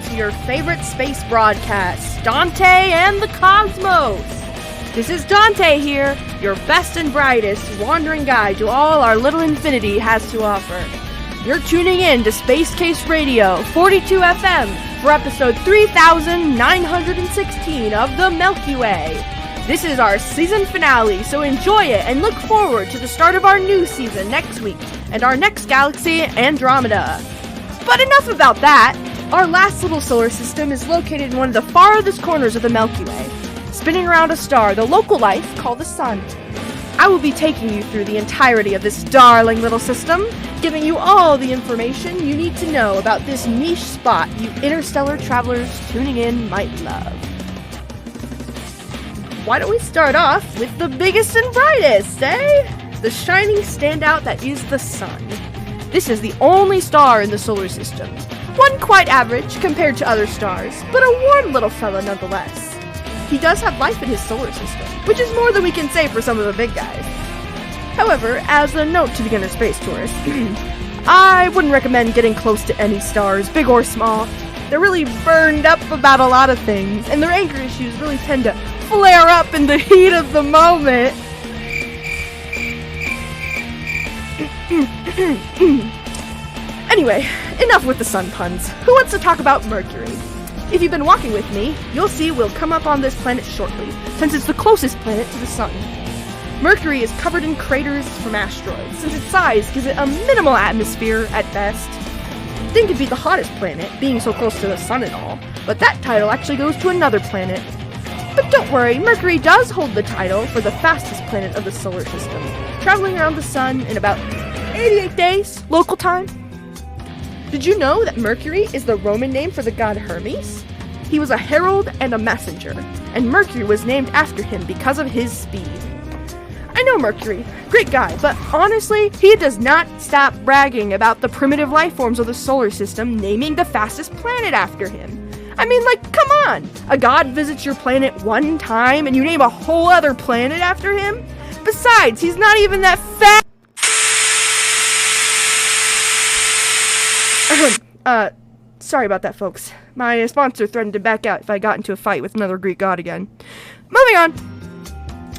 to your favorite space broadcast, Dante and the Cosmos. This is Dante here, your best and brightest wandering guide to all our little infinity has to offer. You're tuning in to Space Case Radio 42 FM for episode 3916 of the Milky Way. This is our season finale, so enjoy it and look forward to the start of our new season next week and our next galaxy, Andromeda. But enough about that. Our last little solar system is located in one of the farthest corners of the Milky Way, spinning around a star the local life call the Sun. I will be taking you through the entirety of this darling little system, giving you all the information you need to know about this niche spot you interstellar travelers tuning in might love. Why don't we start off with the biggest and brightest, eh? The shining standout that is the Sun. This is the only star in the solar system. One quite average compared to other stars, but a warm little fella nonetheless. He does have life in his solar system, which is more than we can say for some of the big guys. However, as a note to beginner space tourists, I wouldn't recommend getting close to any stars, big or small. They're really burned up about a lot of things, and their anger issues really tend to flare up in the heat of the moment. Anyway, enough with the sun puns. Who wants to talk about Mercury? If you've been walking with me, you'll see we'll come up on this planet shortly, since it's the closest planet to the Sun. Mercury is covered in craters from asteroids, since its size gives it a minimal atmosphere at best. Think it'd be the hottest planet, being so close to the Sun and all, but that title actually goes to another planet. But don't worry, Mercury does hold the title for the fastest planet of the solar system, traveling around the Sun in about 88 days, local time. Did you know that Mercury is the Roman name for the god Hermes? He was a herald and a messenger, and Mercury was named after him because of his speed. I know Mercury, great guy, but honestly, he does not stop bragging about the primitive life forms of the solar system, naming the fastest planet after him. I mean, come on! A god visits your planet one time and you name a whole other planet after him? Besides, he's not even that fast. Sorry about that, folks. My sponsor threatened to back out if I got into a fight with another Greek god again. Moving on!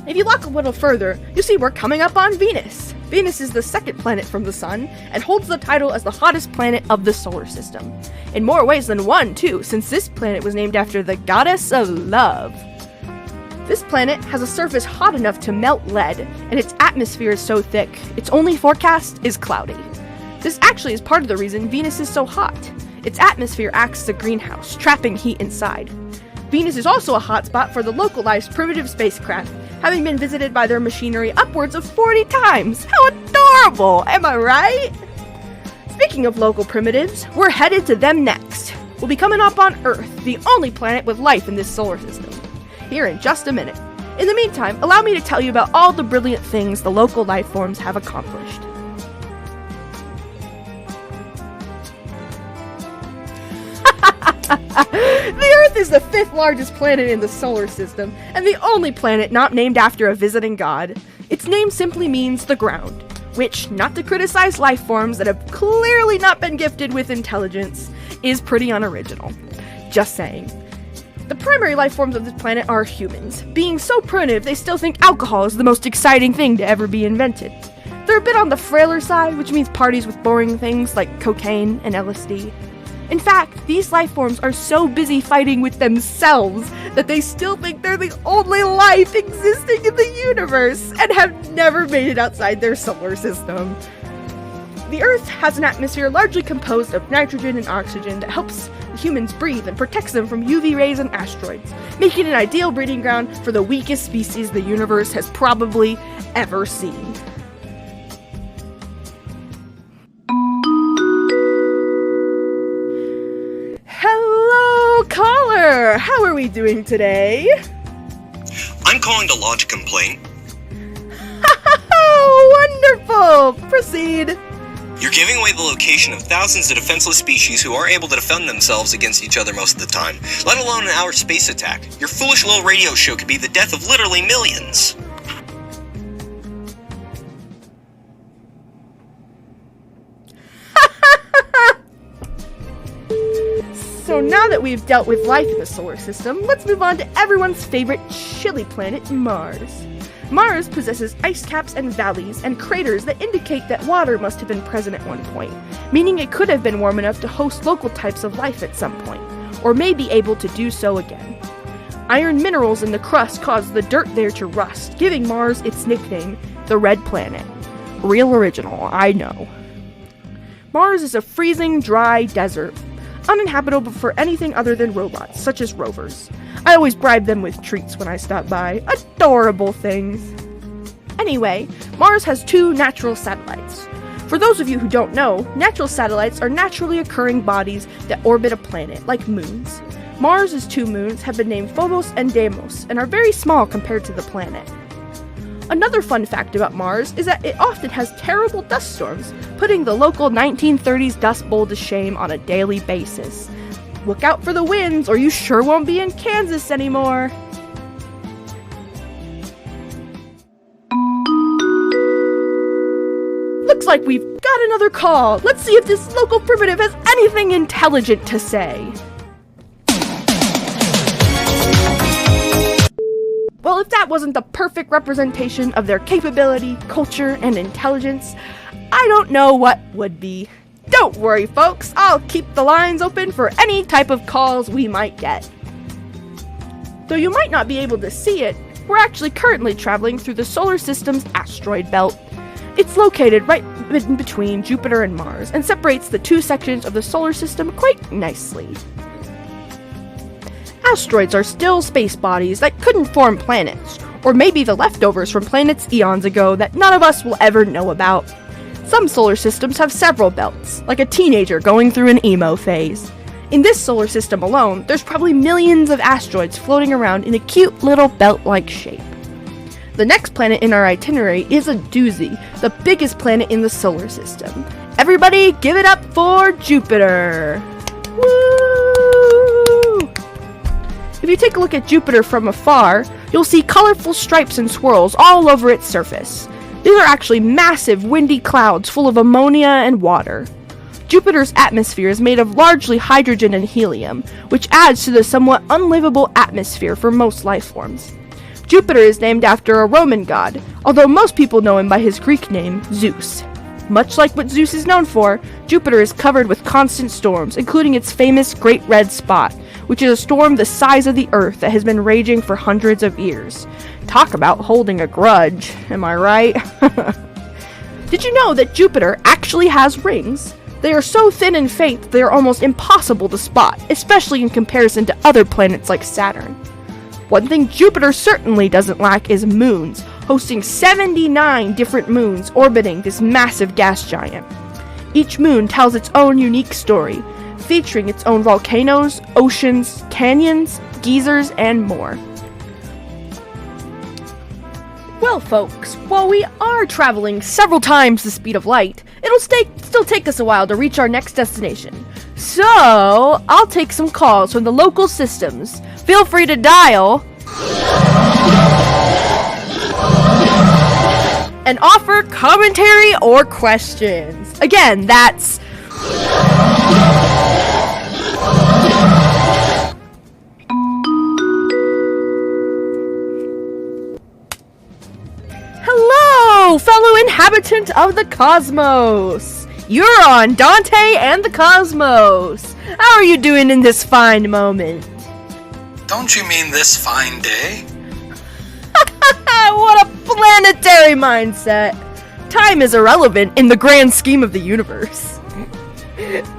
If you look a little further, you'll see we're coming up on Venus. Venus is the second planet from the Sun, and holds the title as the hottest planet of the solar system. In more ways than one, too, since this planet was named after the goddess of love. This planet has a surface hot enough to melt lead, and its atmosphere is so thick, its only forecast is cloudy. This actually is part of the reason Venus is so hot. Its atmosphere acts as a greenhouse, trapping heat inside. Venus is also a hotspot for the localized primitive spacecraft, having been visited by their machinery upwards of 40 times. How adorable, am I right? Speaking of local primitives, we're headed to them next. We'll be coming up on Earth, the only planet with life in this solar system. Here in just a minute. In the meantime, allow me to tell you about all the brilliant things the local life forms have accomplished. The Earth is the 5th largest planet in the solar system, and the only planet not named after a visiting god. Its name simply means the ground, which, not to criticize life forms that have clearly not been gifted with intelligence, is pretty unoriginal. Just saying. The primary life forms of this planet are humans. Being so primitive, they still think alcohol is the most exciting thing to ever be invented. They're a bit on the frailer side, which means parties with boring things like cocaine and LSD. In fact, these life forms are so busy fighting with themselves that they still think they're the only life existing in the universe and have never made it outside their solar system. The Earth has an atmosphere largely composed of nitrogen and oxygen that helps humans breathe and protects them from UV rays and asteroids, making it an ideal breeding ground for the weakest species the universe has probably ever seen. Hello, caller! How are we doing today? I'm calling to lodge a complaint. Wonderful! Proceed. You're giving away the location of thousands of defenseless species who aren't able to defend themselves against each other most of the time, let alone an outer space attack. Your foolish little radio show could be the death of literally millions. So now that we've dealt with life in the solar system, let's move on to everyone's favorite chilly planet, Mars. Mars possesses ice caps and valleys and craters that indicate that water must have been present at one point, meaning it could have been warm enough to host local types of life at some point, or may be able to do so again. Iron minerals in the crust cause the dirt there to rust, giving Mars its nickname, the Red Planet. Real original, I know. Mars is a freezing, dry desert, uninhabitable for anything other than robots, such as rovers. I always bribe them with treats when I stop by. Adorable things. Anyway, Mars has 2 natural satellites. For those of you who don't know, natural satellites are naturally occurring bodies that orbit a planet, like moons. Mars' 2 moons have been named Phobos and Deimos, and are very small compared to the planet. Another fun fact about Mars is that it often has terrible dust storms, putting the local 1930s Dust Bowl to shame on a daily basis. Look out for the winds, or you sure won't be in Kansas anymore. Looks like we've got another call. Let's see if this local primitive has anything intelligent to say. Well, if that wasn't the perfect representation of their capability, culture, and intelligence, I don't know what would be. Don't worry, folks, I'll keep the lines open for any type of calls we might get. Though you might not be able to see it, we're actually currently traveling through the solar system's asteroid belt. It's located right in between Jupiter and Mars, and separates the 2 sections of the solar system quite nicely. Asteroids are still space bodies that couldn't form planets, or maybe the leftovers from planets eons ago that none of us will ever know about. Some solar systems have several belts, like a teenager going through an emo phase. In this solar system alone, there's probably millions of asteroids floating around in a cute little belt-like shape. The next planet in our itinerary is a doozy, the biggest planet in the solar system. Everybody give it up for Jupiter! Woo! If you take a look at Jupiter from afar, you'll see colorful stripes and swirls all over its surface. These are actually massive, windy clouds full of ammonia and water. Jupiter's atmosphere is made of largely hydrogen and helium, which adds to the somewhat unlivable atmosphere for most life forms. Jupiter is named after a Roman god, although most people know him by his Greek name, Zeus. Much like what Zeus is known for, Jupiter is covered with constant storms, including its famous Great Red Spot, which is a storm the size of the Earth that has been raging for hundreds of years. Talk about holding a grudge, am I right? Did you know that Jupiter actually has rings? They are so thin and faint they are almost impossible to spot, especially in comparison to other planets like Saturn. One thing Jupiter certainly doesn't lack is moons, hosting 79 different moons orbiting this massive gas giant. Each moon tells its own unique story, featuring its own volcanoes, oceans, canyons, geysers, and more. Well, folks, while we are traveling several times the speed of light, it'll still take us a while to reach our next destination. So, I'll take some calls from the local systems. Feel free to dial and offer commentary or questions. Again, that's hello, fellow inhabitant of the cosmos. You're on Dante and the Cosmos. How are you doing in this fine moment? Don't you mean this fine day? What a planetary mindset. Time is irrelevant in the grand scheme of the universe.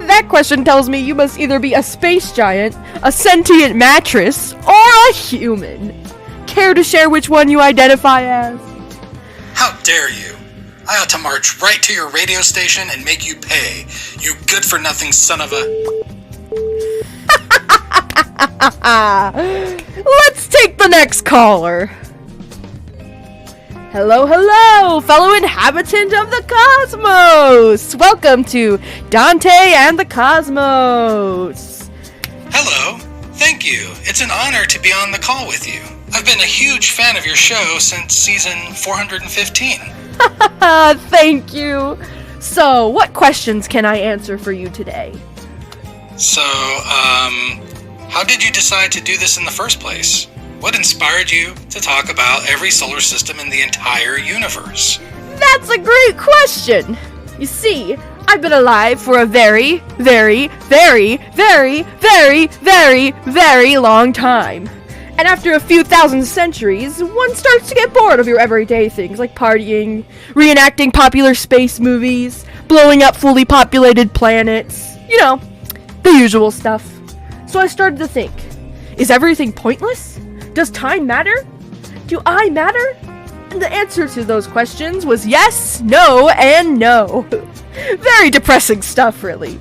That question tells me you must either be a space giant, a sentient mattress, or a human. Care to share which one you identify as? How dare you? I ought to march right to your radio station and make you pay, you good-for-nothing son of a... Let's take the next caller. Hello, hello, fellow inhabitant of the cosmos. Welcome to Dante and the Cosmos. Hello. Thank you. It's an honor to be on the call with you. I've been a huge fan of your show since season 415. Thank you. So, what questions can I answer for you today? So, how did you decide to do this in the first place? What inspired you to talk about every solar system in the entire universe? That's a great question. You see, I've been alive for a very, very, very, very, very, very, very long time. And after a few thousand centuries, one starts to get bored of your everyday things like partying, reenacting popular space movies, blowing up fully populated planets. You know, the usual stuff. So I started to think, is everything pointless? Does time matter? Do I matter? And the answer to those questions was yes, no, and no. Very depressing stuff, really.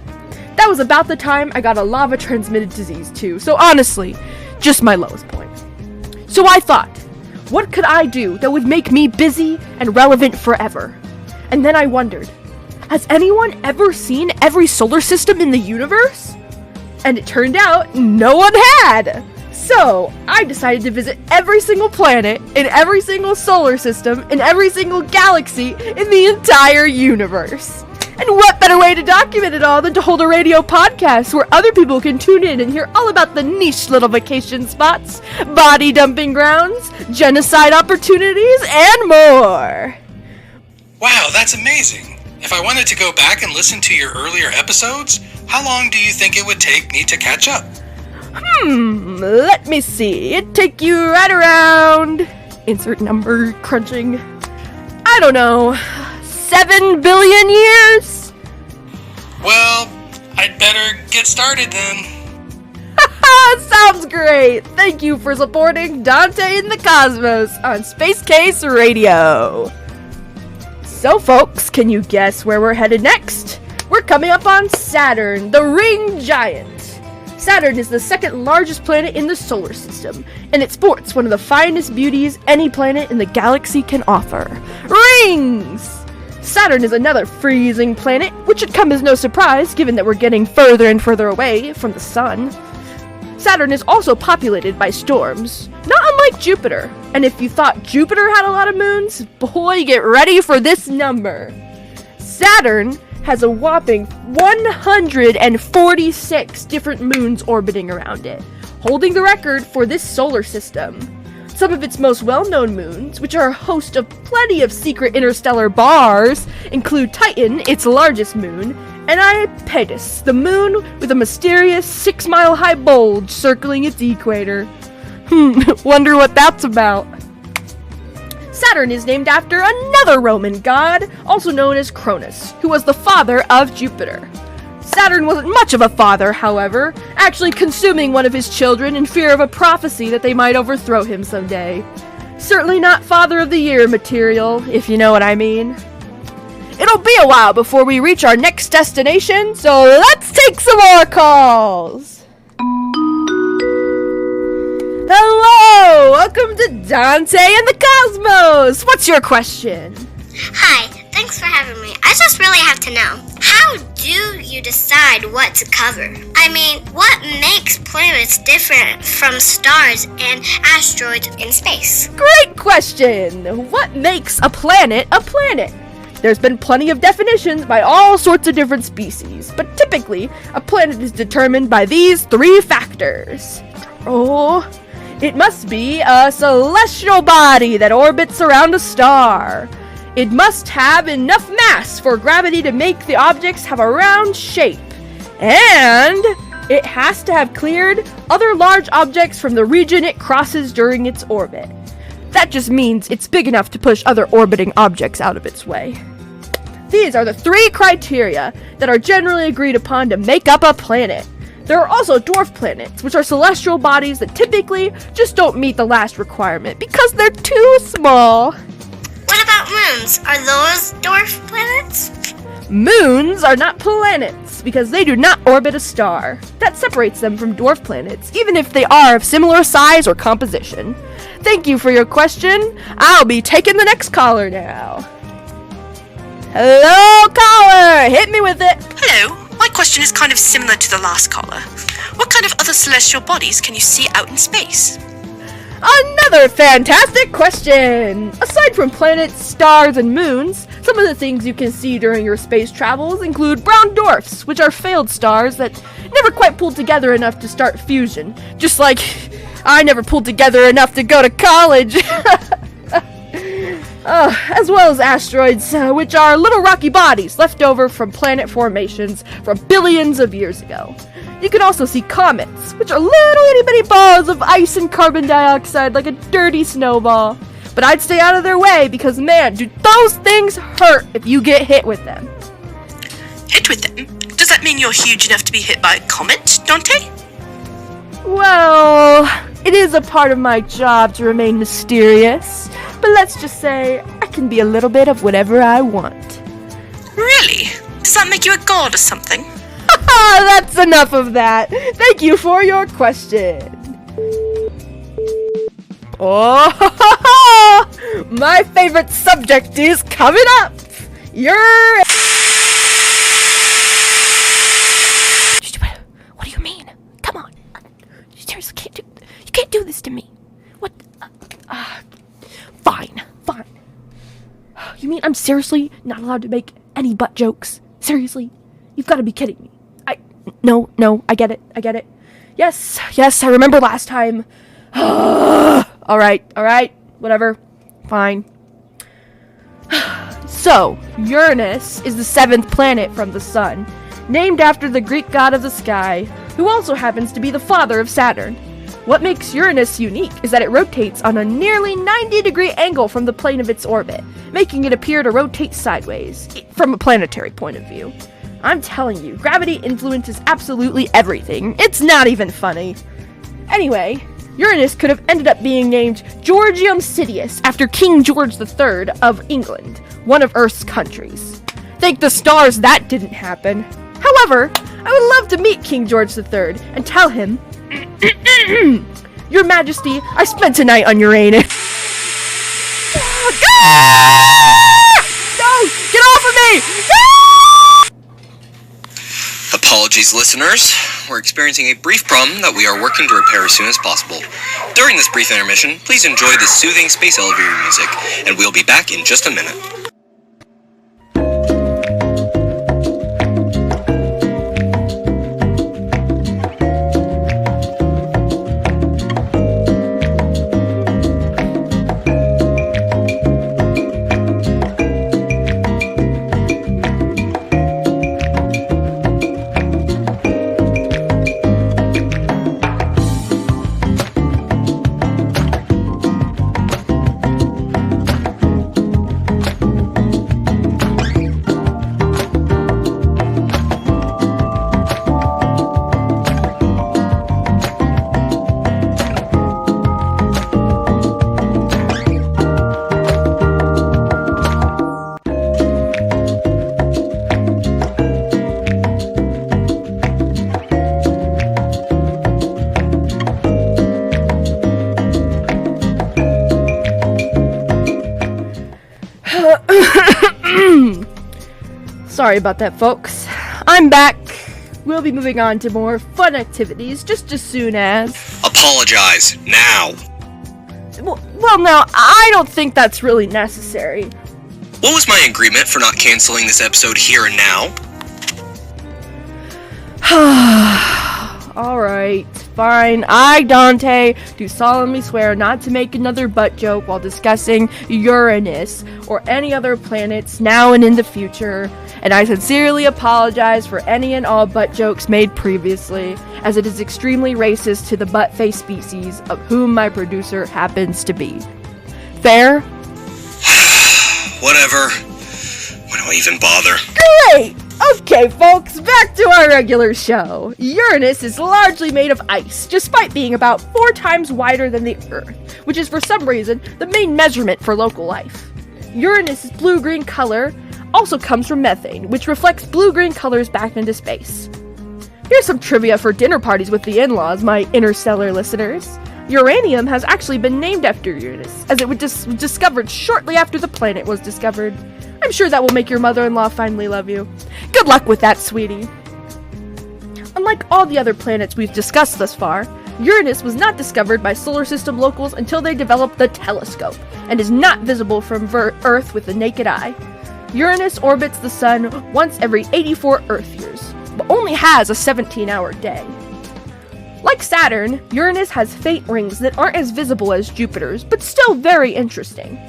That was about the time I got a lava-transmitted disease, too, so honestly, just my lowest point. So I thought, what could I do that would make me busy and relevant forever? And then I wondered, has anyone ever seen every solar system in the universe? And it turned out no one had! So, I decided to visit every single planet, in every single solar system, in every single galaxy, in the entire universe. And what better way to document it all than to hold a radio podcast where other people can tune in and hear all about the niche little vacation spots, body dumping grounds, genocide opportunities, and more. Wow, that's amazing. If I wanted to go back and listen to your earlier episodes, how long do you think it would take me to catch up? Let me see. It'd take you right around, insert number crunching, I don't know, 7 billion years? Well, I'd better get started then. Sounds great. Thank you for supporting Dante in the Cosmos on Space Case Radio. So folks, can you guess where we're headed next? We're coming up on Saturn, the ring giant. Saturn is the second largest planet in the solar system, and it sports one of the finest beauties any planet in the galaxy can offer. Rings! Saturn is another freezing planet, which should come as no surprise given that we're getting further and further away from the sun. Saturn is also populated by storms, not unlike Jupiter. And if you thought Jupiter had a lot of moons, boy, get ready for this number. Saturn has a whopping 146 different moons orbiting around it, holding the record for this solar system. Some of its most well-known moons, which are a host of plenty of secret interstellar bars, include Titan, its largest moon, and Iapetus, the moon with a mysterious 6-mile-high bulge circling its equator. Wonder what that's about. Saturn is named after another Roman god, also known as Cronus, who was the father of Jupiter. Saturn wasn't much of a father, however, actually consuming one of his children in fear of a prophecy that they might overthrow him someday. Certainly not Father of the Year material, if you know what I mean. It'll be a while before we reach our next destination, so let's take some more calls! Hello! Welcome to Dante and the Cosmos! What's your question? Hi, thanks for having me. I just really have to know, how do you decide what to cover? I mean, what makes planets different from stars and asteroids in space? Great question! What makes a planet a planet? There's been plenty of definitions by all sorts of different species, but typically, a planet is determined by these 3 factors. It must be a celestial body that orbits around a star. It must have enough mass for gravity to make the objects have a round shape. And it has to have cleared other large objects from the region it crosses during its orbit. That just means it's big enough to push other orbiting objects out of its way. These are the 3 criteria that are generally agreed upon to make up a planet. There are also dwarf planets, which are celestial bodies that typically just don't meet the last requirement because they're too small. What about moons? Are those dwarf planets? Moons are not planets because they do not orbit a star. That separates them from dwarf planets, even if they are of similar size or composition. Thank you for your question. I'll be taking the next caller now. Hello, caller! Hit me with it! Hello. My question is kind of similar to the last caller. What kind of other celestial bodies can you see out in space? Another fantastic question! Aside from planets, stars, and moons, some of the things you can see during your space travels include brown dwarfs, which are failed stars that never quite pulled together enough to start fusion. Just like I never pulled together enough to go to college. As well as asteroids, which are little rocky bodies left over from planet formations from billions of years ago. You can also see comets, which are little itty-bitty balls of ice and carbon dioxide like a dirty snowball. But I'd stay out of their way because, man, do those things hurt if you get hit with them. Hit with them? Does that mean you're huge enough to be hit by a comet, Dante? Well, it is a part of my job to remain mysterious, but let's just say I can be a little bit of whatever I want. Really? Does that make you a god or something? That's enough of that. Thank you for your question. Oh, my favorite subject is coming up. What do you mean? Come on. You seriously you can't do this to me. What? Fine. You mean I'm seriously not allowed to make any butt jokes? Seriously? You've got to be kidding me. No, I get it. Yes, I remember last time. Alright, whatever. Fine. So, Uranus is the 7th planet from the sun, named after the Greek god of the sky, who also happens to be the father of Saturn. What makes Uranus unique is that it rotates on a nearly 90-degree angle from the plane of its orbit, making it appear to rotate sideways, from a planetary point of view. I'm telling you, gravity influences absolutely everything. It's not even funny. Anyway, Uranus could have ended up being named Georgium Sidious after King George III of England, one of Earth's countries. Thank the stars that didn't happen. However, I would love to meet King George III and tell him, Your Majesty, I spent a night on Uranus. No! Get off of me! Apologies, listeners. We're experiencing a brief problem that we are working to repair as soon as possible. During this brief intermission, please enjoy the soothing space elevator music, and we'll be back in just a minute. Sorry about that, folks. I'm back. We'll be moving on to more fun activities just as soon as... Apologize, now. Well, now, I don't think that's really necessary. What was my agreement for not canceling this episode here and now? Alright, fine. I, Dante, do solemnly swear not to make another butt joke while discussing Uranus or any other planets now and in the future, and I sincerely apologize for any and all butt jokes made previously, as it is extremely racist to the butt-face species of whom my producer happens to be. Fair? Whatever. Why do I even bother? Great! Okay, folks, back to our regular show. Uranus is largely made of ice, despite being about 4 times wider than the Earth, which is for some reason the main measurement for local life. Uranus' blue-green color also comes from methane, which reflects blue-green colors back into space. Here's some trivia for dinner parties with the in-laws, my interstellar listeners. Uranium has actually been named after Uranus, as it was discovered shortly after the planet was discovered. I'm sure that will make your mother-in-law finally love you. Good luck with that, sweetie. Unlike all the other planets we've discussed thus far, Uranus was not discovered by solar system locals until they developed the telescope, and is not visible from Earth with the naked eye. Uranus orbits the Sun once every 84 Earth years, but only has a 17-hour day. Like Saturn, Uranus has faint rings that aren't as visible as Jupiter's, but still very interesting.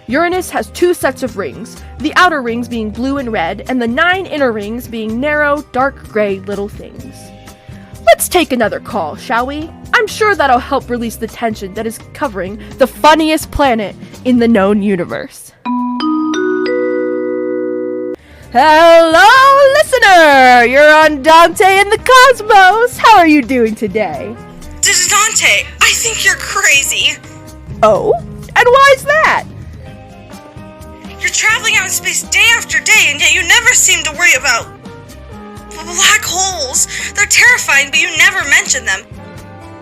Uranus has 2 sets of rings, the outer rings being blue and red, and the 9 inner rings being narrow, dark gray little things. Let's take another call, shall we? I'm sure that'll help release the tension that is covering the funniest planet in the known universe. Hello, listener! You're on Dante and the Cosmos! How are you doing today? Dante, I think you're crazy. Oh? And why is that? You're traveling out in space day after day, and yet you never seem to worry about black holes. They're terrifying, but you never mention them.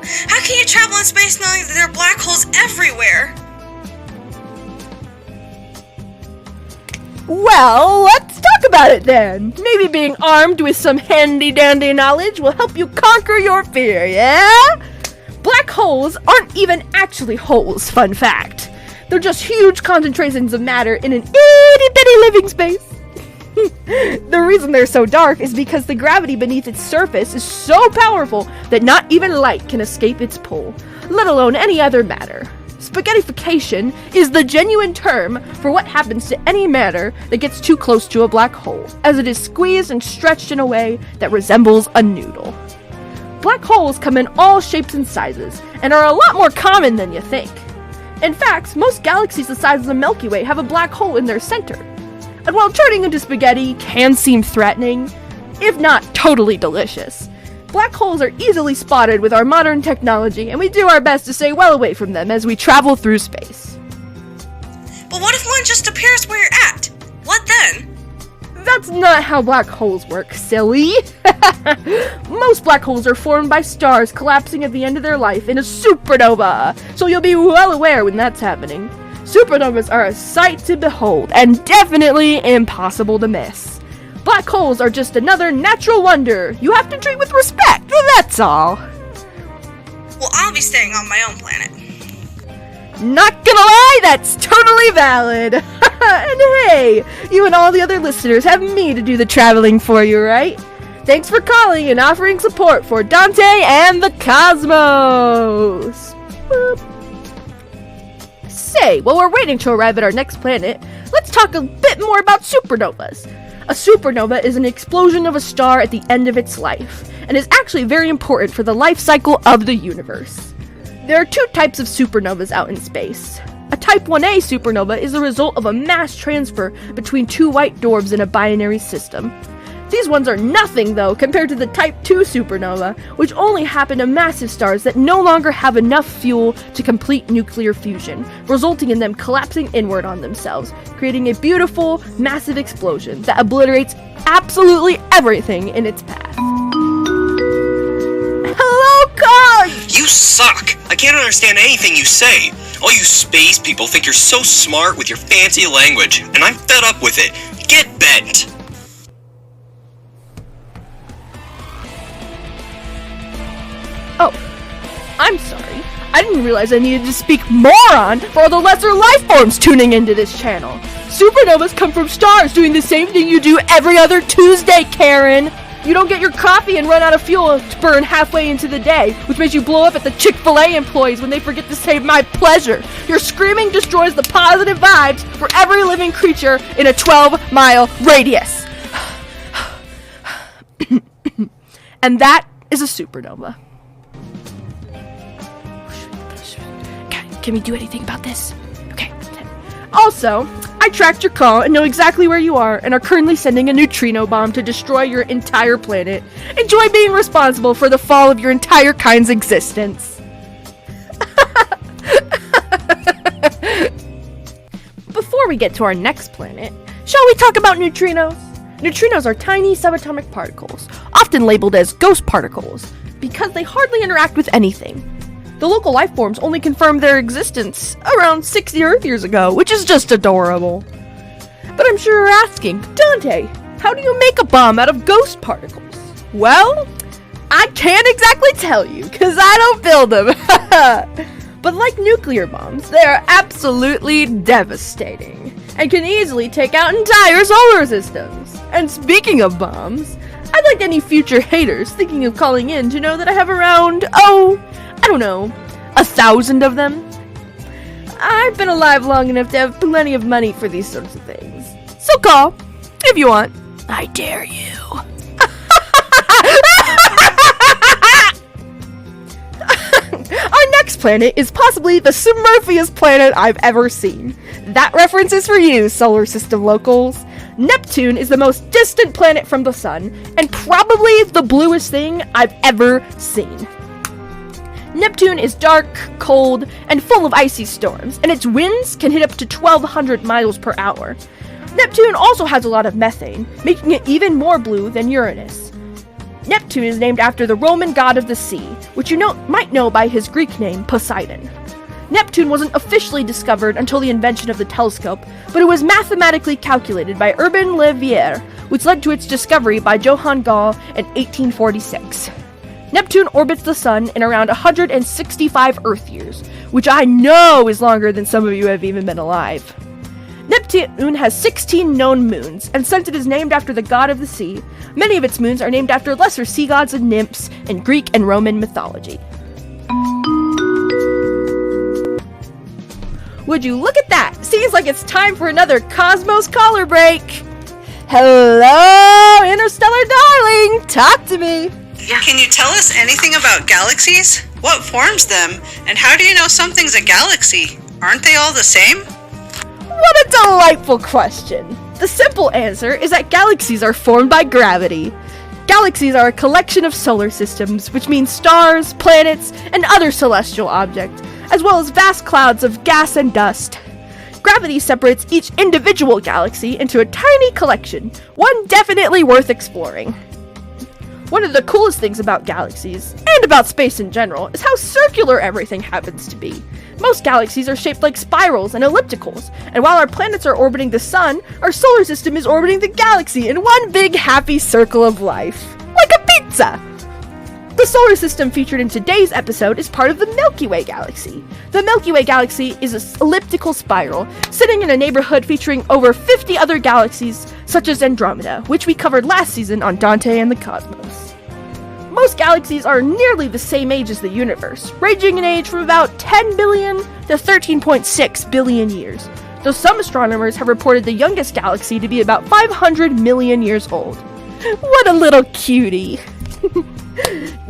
How can you travel in space knowing that there are black holes everywhere? Well, let's talk about it then. Maybe being armed with some handy-dandy knowledge will help you conquer your fear, yeah? Black holes aren't even actually holes, fun fact. They're just huge concentrations of matter in an itty-bitty living space. The reason they're so dark is because the gravity beneath its surface is so powerful that not even light can escape its pull, let alone any other matter. Spaghettification is the genuine term for what happens to any matter that gets too close to a black hole, as it is squeezed and stretched in a way that resembles a noodle. Black holes come in all shapes and sizes, and are a lot more common than you think. In fact, most galaxies the size of the Milky Way have a black hole in their center. And while turning into spaghetti can seem threatening, if not totally delicious, black holes are easily spotted with our modern technology, and we do our best to stay well away from them as we travel through space. But what if one just appears where you're at? What then? That's not how black holes work, silly! Most black holes are formed by stars collapsing at the end of their life in a supernova, so you'll be well aware when that's happening. Supernovas are a sight to behold, and definitely impossible to miss. Black holes are just another natural wonder you have to treat with respect, that's all. Well, I'll be staying on my own planet. Not gonna lie, that's totally valid. And hey, you and all the other listeners have me to do the traveling for you, right? Thanks for calling and offering support for Dante and the Cosmos. Boop. Say, while we're waiting to arrive at our next planet, let's talk a bit more about supernovas. A supernova is an explosion of a star at the end of its life, and is actually very important for the life cycle of the universe. There are 2 types of supernovas out in space. A Type 1a supernova is the result of a mass transfer between 2 white dwarfs in a binary system. These ones are nothing, though, compared to the Type 2 supernova, which only happen to massive stars that no longer have enough fuel to complete nuclear fusion, resulting in them collapsing inward on themselves, creating a beautiful, massive explosion that obliterates absolutely everything in its path. Hello, Cog! You suck! I can't understand anything you say. All you space people think you're so smart with your fancy language, and I'm fed up with it. Get bent! Oh, I'm sorry. I didn't realize I needed to speak moron for all the lesser life forms tuning into this channel. Supernovas come from stars doing the same thing you do every other Tuesday, Karen. You don't get your coffee and run out of fuel to burn halfway into the day, which makes you blow up at the Chick-fil-A employees when they forget to say my pleasure. Your screaming destroys the positive vibes for every living creature in a 12-mile radius. And that is a supernova. Can we do anything about this? Okay. Also, I tracked your call and know exactly where you are and are currently sending a neutrino bomb to destroy your entire planet. Enjoy being responsible for the fall of your entire kind's existence. Before we get to our next planet, shall we talk about neutrinos? Neutrinos are tiny subatomic particles, often labeled as ghost particles, because they hardly interact with anything. The local life forms only confirmed their existence around 60 Earth years ago, which is just adorable. But I'm sure you're asking, Dante, how do you make a bomb out of ghost particles? Well, I can't exactly tell you, because I don't build them. But like nuclear bombs, they are absolutely devastating, and can easily take out entire solar systems. And speaking of bombs, I'd like any future haters thinking of calling in to know that I have around, 1,000 of them. I've been alive long enough to have plenty of money for these sorts of things. So call, if you want. I dare you. Our next planet is possibly the smurfiest planet I've ever seen. That reference is for you, solar system locals. Neptune is the most distant planet from the sun, and probably the bluest thing I've ever seen. Neptune is dark, cold, and full of icy storms, and its winds can hit up to 1,200 miles per hour. Neptune also has a lot of methane, making it even more blue than Uranus. Neptune is named after the Roman god of the sea, which you might know by his Greek name, Poseidon. Neptune wasn't officially discovered until the invention of the telescope, but it was mathematically calculated by Urbain Le Verrier, which led to its discovery by Johann Galle in 1846. Neptune orbits the sun in around 165 Earth years, which I know is longer than some of you have even been alive. Neptune has 16 known moons, and since it is named after the god of the sea, many of its moons are named after lesser sea gods and nymphs in Greek and Roman mythology. Would you look at that? Seems like it's time for another Cosmos caller break. Hello, interstellar darling, talk to me. Can you tell us anything about galaxies? What forms them? And how do you know something's a galaxy? Aren't they all the same? What a delightful question. The simple answer is that galaxies are formed by gravity. Galaxies are a collection of solar systems, which means stars, planets, and other celestial objects, as well as vast clouds of gas and dust. Gravity separates each individual galaxy into a tiny collection, one definitely worth exploring. One of the coolest things about galaxies, and about space in general, is how circular everything happens to be. Most galaxies are shaped like spirals and ellipticals, and while our planets are orbiting the sun, our solar system is orbiting the galaxy in one big happy circle of life. Like a pizza! The solar system featured in today's episode is part of the Milky Way galaxy. The Milky Way galaxy is an elliptical spiral, sitting in a neighborhood featuring over 50 other galaxies, such as Andromeda, which we covered last season on Dante and the Cosmos. Most galaxies are nearly the same age as the universe, ranging in age from about 10 billion to 13.6 billion years, though some astronomers have reported the youngest galaxy to be about 500 million years old. What a little cutie!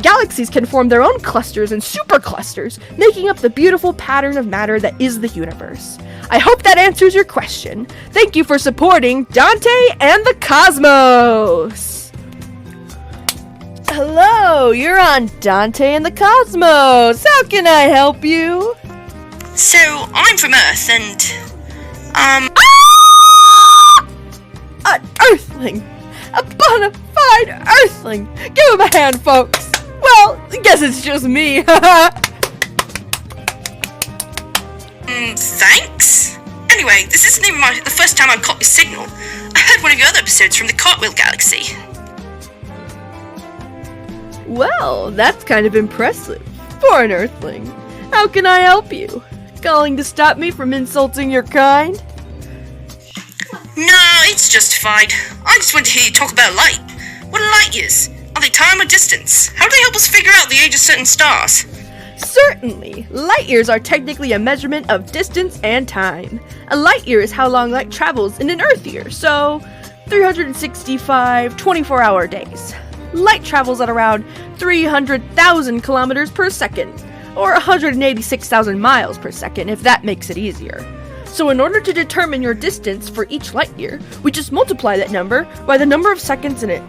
Galaxies can form their own clusters and superclusters, making up the beautiful pattern of matter that is the universe. I hope that answers your question. Thank you for supporting Dante and the Cosmos! Hello, you're on Dante and the Cosmos. How can I help you? So, I'm from Earth, and, An Earthling! A bona fide Earthling! Give him a hand, folks! Well, I guess it's just me. Thanks? Anyway, this isn't even the first time I've caught your signal. I heard one of your other episodes from the Cartwheel Galaxy. Well, that's kind of impressive. For an Earthling. How can I help you? Calling to stop me from insulting your kind? No, it's justified. I just want to hear you talk about light. What are light years? Are they time or distance? How do they help us figure out the age of certain stars? Certainly! Light years are technically a measurement of distance and time. A light year is how long light travels in an Earth year, so 365 24-hour days. Light travels at around 300,000 kilometers per second, or 186,000 miles per second if that makes it easier. So in order to determine your distance for each light year, we just multiply that number by the number of seconds in an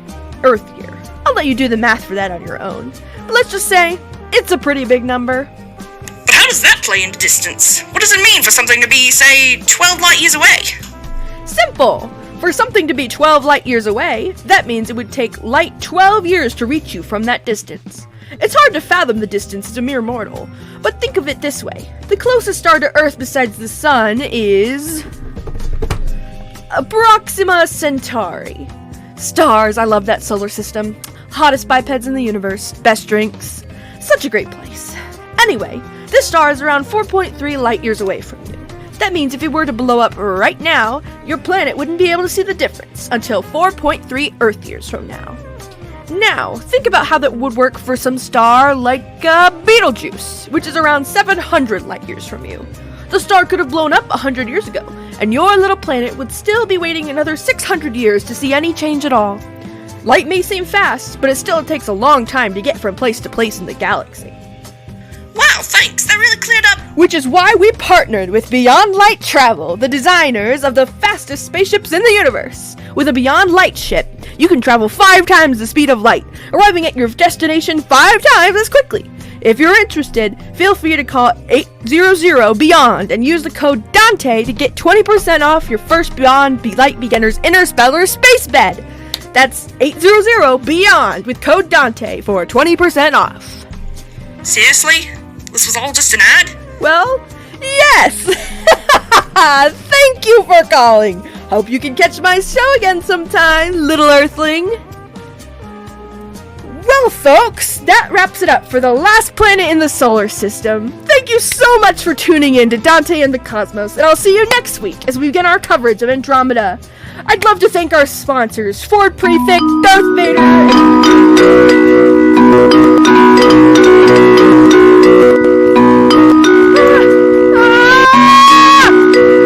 Earth year. I'll let you do the math for that on your own. But let's just say, it's a pretty big number. But how does that play into distance? What does it mean for something to be, say, 12 light years away? Simple! For something to be 12 light years away, that means it would take light 12 years to reach you from that distance. It's hard to fathom the distance as a mere mortal, but think of it this way. The closest star to Earth besides the Sun is Proxima Centauri. Stars, I love that solar system. hottest bipeds in the universe, best drinks. Such a great place. Anyway, this star is around 4.3 light years away from you. That means if it were to blow up right now, your planet wouldn't be able to see the difference until 4.3 Earth years from now. Now, think about how that would work for some star like Betelgeuse, which is around 700 light years from you. The star could have blown up 100 years ago, and your little planet would still be waiting another 600 years to see any change at all. Light may seem fast, but it still takes a long time to get from place to place in the galaxy. Wow, thanks. That really cleared up. Which is why we partnered with Beyond Light Travel, the designers of the fastest spaceships in the universe. With a Beyond Light ship, you can travel 5 times the speed of light, arriving at your destination 5 times as quickly. If you're interested, feel free to call 800-BEYOND and use the code Dante to get 20% off your first Beyond Light Beginner's Interstellar Space Bed. That's 800-BEYOND with code Dante for 20% off. Seriously? This was all just an ad? Well, yes! Thank you for calling! Hope you can catch my show again sometime, little earthling! Well, folks, that wraps it up for the last planet in the solar system. Thank you so much for tuning in to Dante and the Cosmos, and I'll see you next week as we begin our coverage of Andromeda. I'd love to thank our sponsors, Ford Prefix, Darth Vader,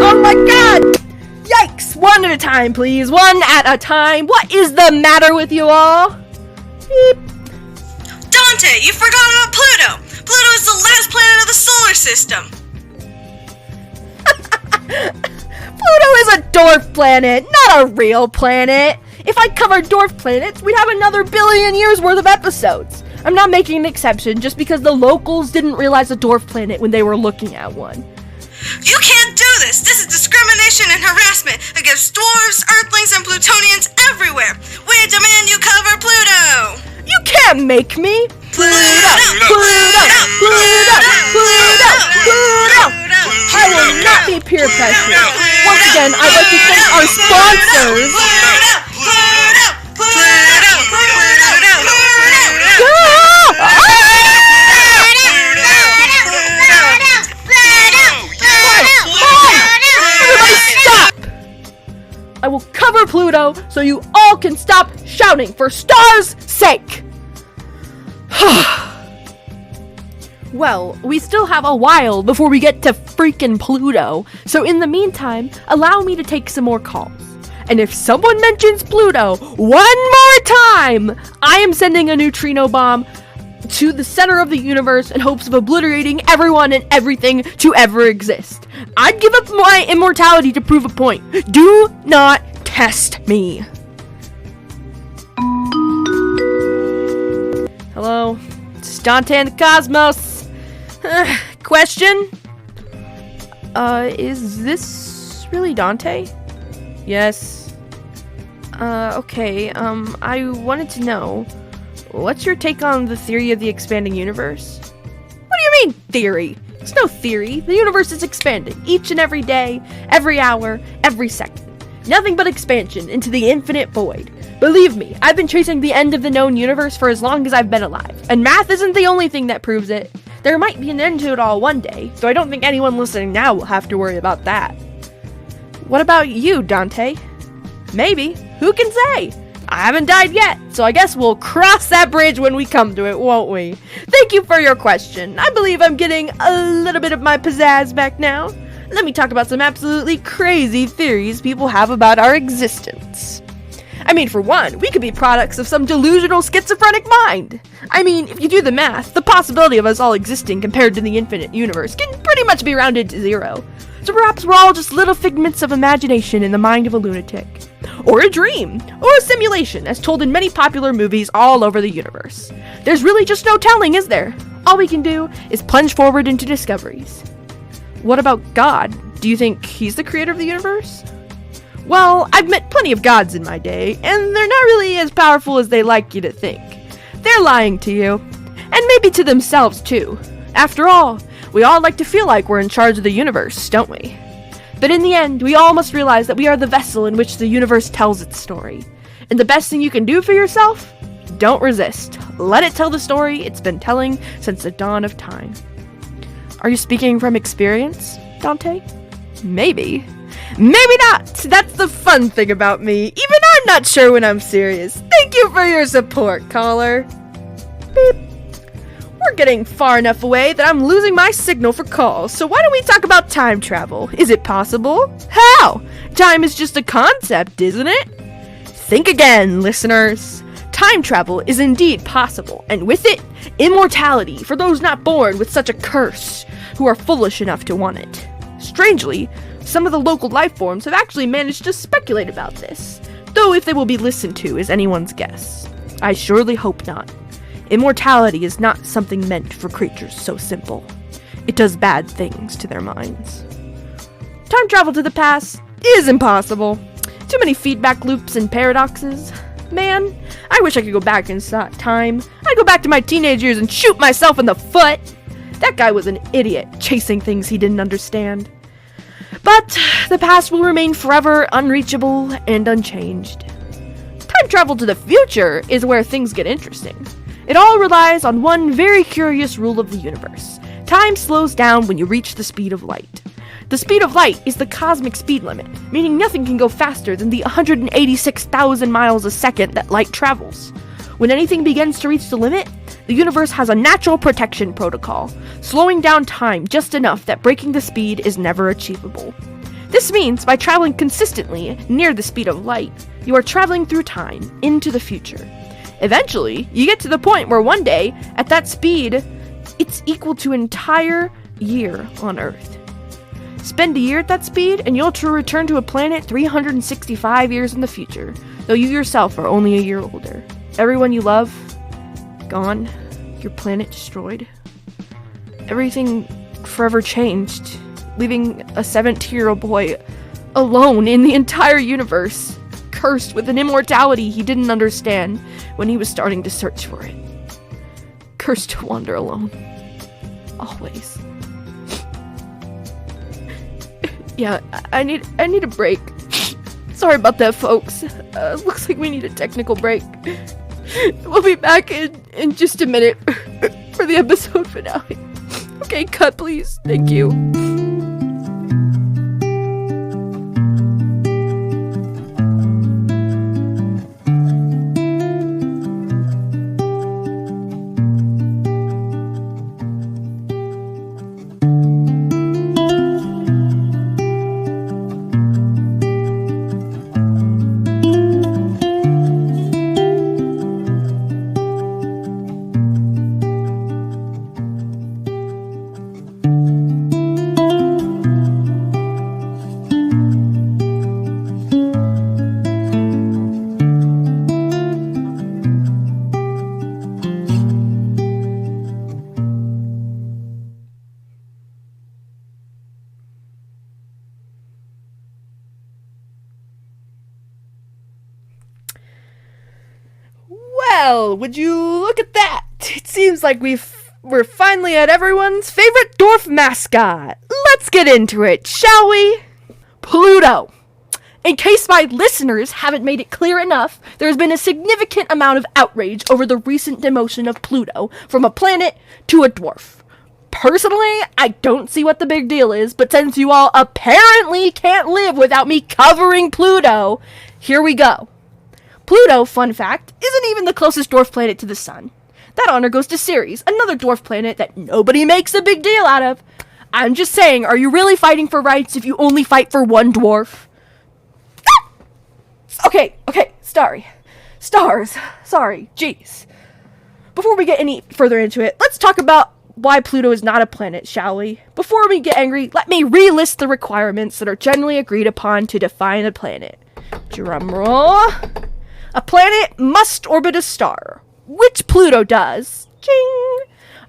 Oh my god! Yikes! One at a time, please. One at a time. What is the matter with you all? Beep. Dante, you forgot about Pluto! Pluto is the last planet of the solar system! Pluto is a dwarf planet, not a real planet. If I covered dwarf planets, we'd have another billion years worth of episodes. I'm not making an exception just because the locals didn't realize a dwarf planet when they were looking at one. You can't do this! This is discrimination and harassment against dwarves, earthlings, and plutonians everywhere! We demand you cover Pluto! You can't make me! Pluto! Pluto! Pluto! Pluto! Pluto! I will not be peer pressured. Once again, I'd like to thank our sponsors. Everybody stop! I will cover Pluto so you all can stop shouting for stars' sake. Well, we still have a while before we get to freaking Pluto, so in the meantime, allow me to take some more calls. And if someone mentions Pluto one more time, I am sending a neutrino bomb to the center of the universe in hopes of obliterating everyone and everything to ever exist. I'd give up my immortality to prove a point. Do not test me. Hello, it's Dante and the Cosmos. Question? Is this really Dante? Yes. Okay, I wanted to know, what's your take on the theory of the expanding universe? What do you mean, theory? It's no theory. The universe is expanding each and every day, every hour, every second. Nothing but expansion into the infinite void. Believe me, I've been chasing the end of the known universe for as long as I've been alive, and math isn't the only thing that proves it. There might be an end to it all one day, though I don't think anyone listening now will have to worry about that. What about you, Dante? Maybe. Who can say? I haven't died yet, so I guess we'll cross that bridge when we come to it, won't we? Thank you for your question. I believe I'm getting a little bit of my pizzazz back now. Let me talk about some absolutely crazy theories people have about our existence. I mean, for one, we could be products of some delusional schizophrenic mind. I mean, if you do the math, the possibility of us all existing compared to the infinite universe can pretty much be rounded to 0. So perhaps we're all just little figments of imagination in the mind of a lunatic. Or a dream, or a simulation, as told in many popular movies all over the universe. There's really just no telling, is there? All we can do is plunge forward into discoveries. What about God? Do you think he's the creator of the universe? Well, I've met plenty of gods in my day, and they're not really as powerful as they like you to think. They're lying to you, and maybe to themselves too. After all, we all like to feel like we're in charge of the universe, don't we? But in the end, we all must realize that we are the vessel in which the universe tells its story. And the best thing you can do for yourself? don't resist. Let it tell the story it's been telling since the dawn of time. Are you speaking from experience, Dante? Maybe. Maybe not! That's the fun thing about me. Even I'm not sure when I'm serious. Thank you for your support, caller. Beep. We're getting far enough away that I'm losing my signal for calls, so why don't we talk about time travel? Is it possible? How? Time is just a concept, isn't it? Think again, listeners. Time travel is indeed possible, and with it, immortality for those not born with such a curse, who are foolish enough to want it. Strangely, some of the local life forms have actually managed to speculate about this, though if they will be listened to is anyone's guess. I surely hope not. Immortality is not something meant for creatures so simple. It does bad things to their minds. Time travel to the past is impossible. Too many feedback loops and paradoxes. Man, I wish I could go back in time. I'd go back to my teenage years and shoot myself in the foot. That guy was an idiot, chasing things he didn't understand. But the past will remain forever unreachable and unchanged. Time travel to the future is where things get interesting. It all relies on one very curious rule of the universe. Time slows down when you reach the speed of light. The speed of light is the cosmic speed limit, meaning nothing can go faster than the 186,000 miles a second that light travels. When anything begins to reach the limit, the universe has a natural protection protocol, slowing down time just enough that breaking the speed is never achievable. This means by traveling consistently near the speed of light, you are traveling through time into the future. Eventually, you get to the point where one day, at that speed, it's equal to an entire year on Earth. Spend a year at that speed, and you'll return to a planet 365 years in the future, though you yourself are only a year older. Everyone you love, gone. Your planet destroyed. Everything forever changed, leaving a 17-year-old boy alone in the entire universe, cursed with an immortality he didn't understand when he was starting to search for it. Cursed to wander alone. Always. Yeah, I need a break. Sorry about that, folks. Looks like we need a technical break. We'll be back in just a minute for the episode finale. Okay, cut please. Thank you. Well, would you look at that? It seems like we're finally at everyone's favorite dwarf mascot. Let's get into it, shall we? Pluto. In case my listeners haven't made it clear enough, there has been a significant amount of outrage over the recent demotion of Pluto from a planet to a dwarf. Personally, I don't see what the big deal is, but since you all apparently can't live without me covering Pluto, here we go. Pluto, fun fact, isn't even the closest dwarf planet to the sun. That honor goes to Ceres, another dwarf planet that nobody makes a big deal out of. I'm just saying, are you really fighting for rights if you only fight for one dwarf? Okay, sorry, jeez. Before we get any further into it, let's talk about why Pluto is not a planet, shall we? Before we get angry, let me relist the requirements that are generally agreed upon to define a planet. Drumroll. A planet must orbit a star, which Pluto does. Ching!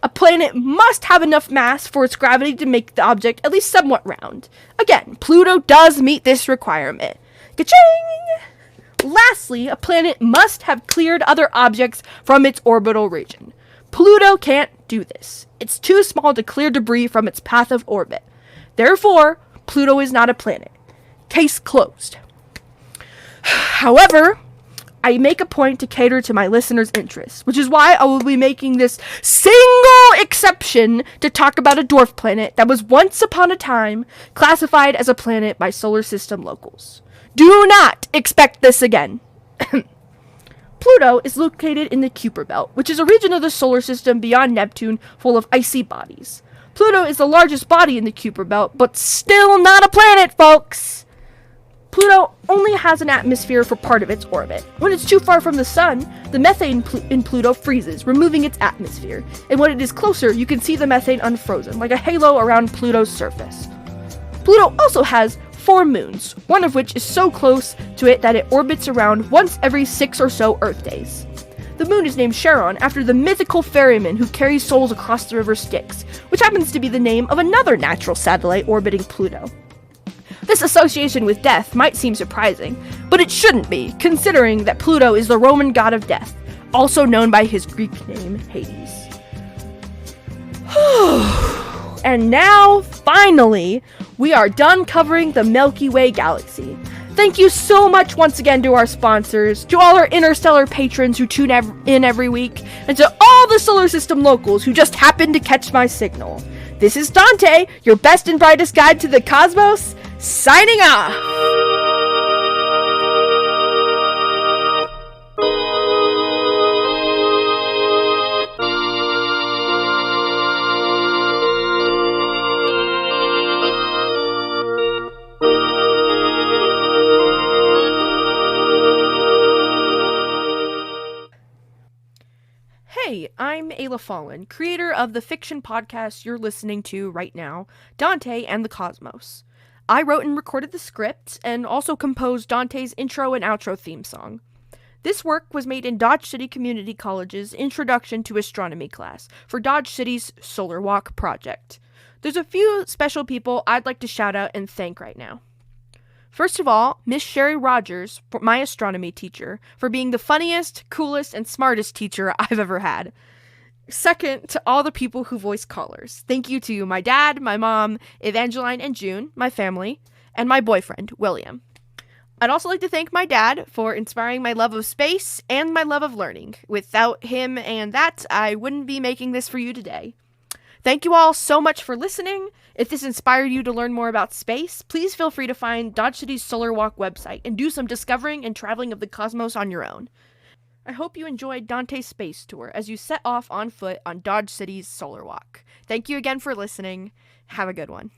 A planet must have enough mass for its gravity to make the object at least somewhat round. Again, Pluto does meet this requirement. Ka-ching! Lastly, a planet must have cleared other objects from its orbital region. Pluto can't do this. It's too small to clear debris from its path of orbit. Therefore, Pluto is not a planet. Case closed. However, I make a point to cater to my listeners' interests, which is why I will be making this single exception to talk about a dwarf planet that was once upon a time classified as a planet by solar system locals. Do not expect this again. Pluto is located in the Kuiper Belt, which is a region of the solar system beyond Neptune full of icy bodies. Pluto is the largest body in the Kuiper Belt, but still not a planet, folks! Pluto only has an atmosphere for part of its orbit. When it's too far from the sun, the methane in Pluto freezes, removing its atmosphere. And when it is closer, you can see the methane unfrozen, like a halo around Pluto's surface. Pluto also has 4 moons, one of which is so close to it that it orbits around once every 6 or so Earth days. The moon is named Charon after the mythical ferryman who carries souls across the river Styx, which happens to be the name of another natural satellite orbiting Pluto. This association with death might seem surprising, but it shouldn't be, considering that Pluto is the Roman god of death, also known by his Greek name, Hades. And now, finally, we are done covering the Milky Way galaxy. Thank you so much once again to our sponsors, to all our interstellar patrons who tune in every week, and to all the solar system locals who just happened to catch my signal. This is Dante, your best and brightest guide to the cosmos, signing off! Hey, I'm Ayla Fallen, creator of the fiction podcast you're listening to right now, Dante and the Cosmos. I wrote and recorded the script, and also composed Dante's intro and outro theme song. This work was made in Dodge City Community College's Introduction to Astronomy class for Dodge City's Solar Walk project. There's a few special people I'd like to shout out and thank right now. First of all, Miss Sherry Rogers, my astronomy teacher, for being the funniest, coolest, and smartest teacher I've ever had. Second, to all the people who voice callers. Thank you to my dad, my mom, Evangeline and June, my family, and my boyfriend, William. I'd also like to thank my dad for inspiring my love of space and my love of learning. Without him and that, I wouldn't be making this for you today. Thank you all so much for listening. If this inspired you to learn more about space, please feel free to find Dodge City's Solar Walk website and do some discovering and traveling of the cosmos on your own. I hope you enjoyed Dante's space tour as you set off on foot on Dodge City's Solar Walk. Thank you again for listening. Have a good one.